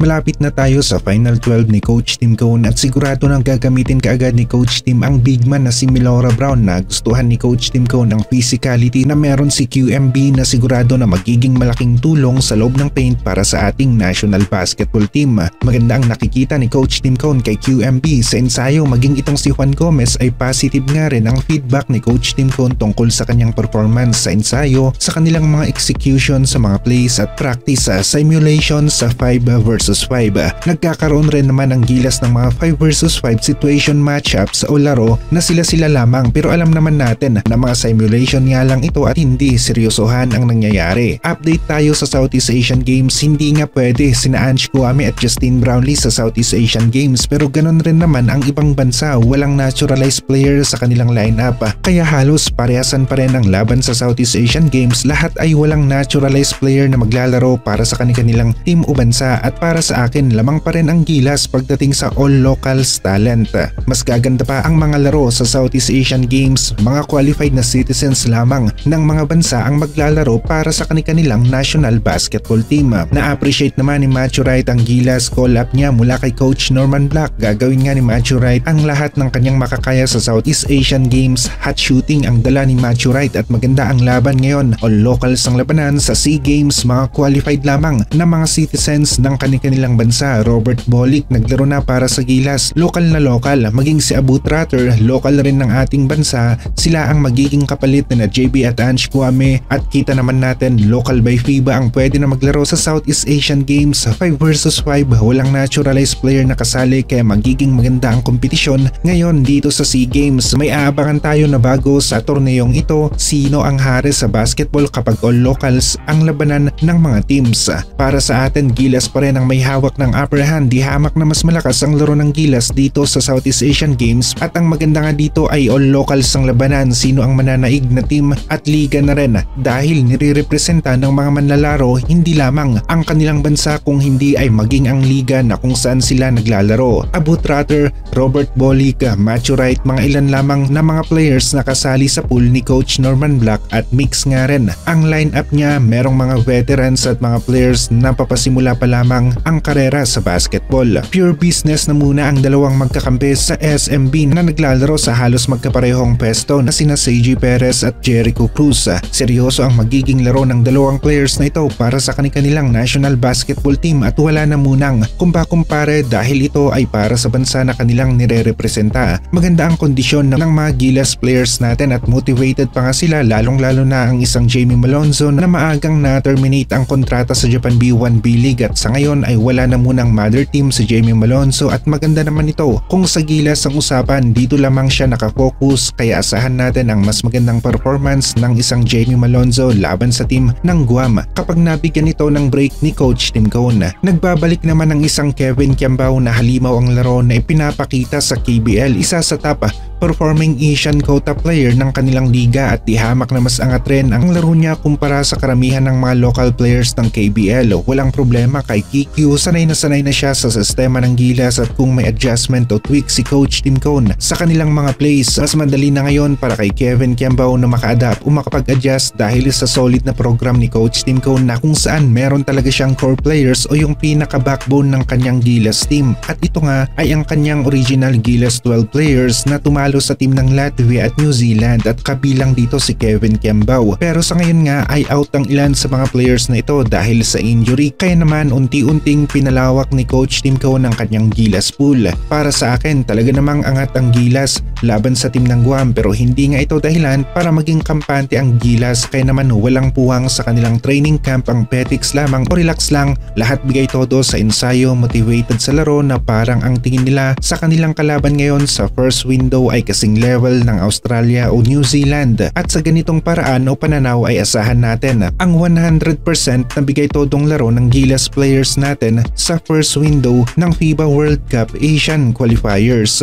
Malapit na tayo sa Final 12 ni Coach Tim Cone at sigurado nang gagamitin kaagad ni Coach Tim ang big man na si Melora Brown. Nagustuhan ni Coach Tim Cone ang physicality na meron si QMB na sigurado na magiging malaking tulong sa loob ng paint para sa ating national basketball team. Maganda ang nakikita ni Coach Tim Cone kay QMB sa ensayo, maging itong si Juan Gomez ay positive nga rin ang feedback ni Coach Tim Cone tungkol sa kanyang performance sa ensayo, sa kanilang mga execution sa mga plays at practice sa simulation sa 5 versus 5. Nagkakaroon rin naman ang gilas ng mga 5 versus 5 situation matchups o laro na sila-sila lamang, pero alam naman natin na mga simulation nga lang ito at hindi seryosohan ang nangyayari. Update tayo sa Southeast Asian Games. Hindi nga pwede sina Ange Kouame at Justine Brownlee sa Southeast Asian Games, pero ganun rin naman ang ibang bansa, walang naturalized player sa kanilang lineup. Kaya halos parehasan pa rin ang laban sa Southeast Asian Games. Lahat ay walang naturalized player na maglalaro para sa kanilang team o bansa, at para sa akin lamang pa rin ang gilas pagdating sa all locals talent. Mas gaganda pa ang mga laro sa Southeast Asian Games, mga qualified na citizens lamang ng mga bansa ang maglalaro para sa kanilang national basketball team. Na-appreciate naman ni Matthew Wright ang gilas call-up niya mula kay Coach Norman Black. Gagawin nga ni Matthew Wright ang lahat ng kanyang makakaya sa Southeast Asian Games. Hot shooting ang dala ni Matthew Wright at maganda ang laban ngayon. All locals ang labanan sa SEA Games, mga qualified lamang na mga citizens ng kanilang bansa. Robert Bolick naglaro na para sa gilas, lokal na lokal, maging si Abu Tratter, lokal rin ng ating bansa. Sila ang magiging kapalit na JB at Ange Kouame, at kita naman natin local by FIBA ang pwede na maglaro sa Southeast Asian Games. 5 versus 5, walang naturalized player na kasali, kaya magiging maganda ang kompetisyon ngayon dito sa SEA Games. May aabangan tayo na bago sa torneyong ito, sino ang hari sa basketball kapag all locals ang labanan ng mga teams. Para sa atin, gilas pa rin ang may hawak ng upper hand. Di hamak na mas malakas ang laro ng gilas dito sa Southeast Asian Games, at ang maganda nga dito ay all locals ang labanan. Sino ang mananaig na team at liga na rin, dahil nire-representa ng mga manlalaro hindi lamang ang kanilang bansa kung hindi ay maging ang liga na kung saan sila naglalaro. Abu Tratter, Robert Bolick, Matthew Wright, mga ilan lamang na mga players na kasali sa pool ni Coach Norman Black, at mix nga rin ang lineup niya. Merong mga veterans at mga players na papasimula pa lamang ang karera sa basketball. Pure business na muna ang dalawang magkakampi sa SMB na naglalaro sa halos magkaparehong pwesto na sina CJ Perez at Jericho Cruz. Seryoso ang magiging laro ng dalawang players na ito para sa kanilang national basketball team, at wala na munang kumpare dahil ito ay para sa bansa na kanilang nire-representa. Maganda ang kondisyon ng mga gilas players natin at motivated pa nga sila, lalong-lalo na ang isang Jamie Malonzo na maagang na-terminate ang kontrata sa Japan B1 B-League, at sa ngayon ay wala na munang mother team si Jamie Malonzo, at maganda naman ito kung sa gilas ang usapan, dito lamang siya nakafocus, kaya asahan natin ang mas magandang performance ng isang Jamie Malonzo laban sa team ng Guam kapag nabigyan ito ng break ni Coach Tim Cone. Nagbabalik naman ang isang Kevin Kiambao na halimaw ang laro na ipinapakita sa KBL, isa sa top performing Asian quota player ng kanilang liga, at di hamak na mas angat rin ang laro niya kumpara sa karamihan ng mga local players ng KBL. Walang problema kay KQ, sanay na siya sa sistema ng gilas, at kung may adjustment o tweak si Coach Tim Cone sa kanilang mga plays, mas madali na ngayon para kay Kevin Kiambao na maka-adapt o makapag-adjust dahil sa solid na program ni Coach Tim Cone na kung saan meron talaga siyang core players o yung pinaka-backbone ng kanyang gilas team, at ito nga ay ang kanyang original gilas 12 players na tumalo sa team ng Latvia at New Zealand, at kabilang dito si Kevin Kiambao. Pero sa ngayon nga ay out ang ilan sa mga players na ito dahil sa injury, kaya naman unti-unting pinalawak ni Coach Tim Cone ang kanyang gilas pool. Para sa akin talaga namang angat ang gilas laban sa team ng Guam, pero hindi nga ito dahilan para maging kampante ang gilas, kaya naman walang puwang sa kanilang training camp ang Petix lamang o relax lang. Lahat bigay todo sa ensayo, motivated sa laro na parang ang tingin nila sa kanilang kalaban ngayon sa first window ay kasing level ng Australia o New Zealand, at sa ganitong paraan o pananaw ay asahan natin ang 100% na bigay todong laro ng gilas players natin sa first window ng FIBA World Cup Asian Qualifiers.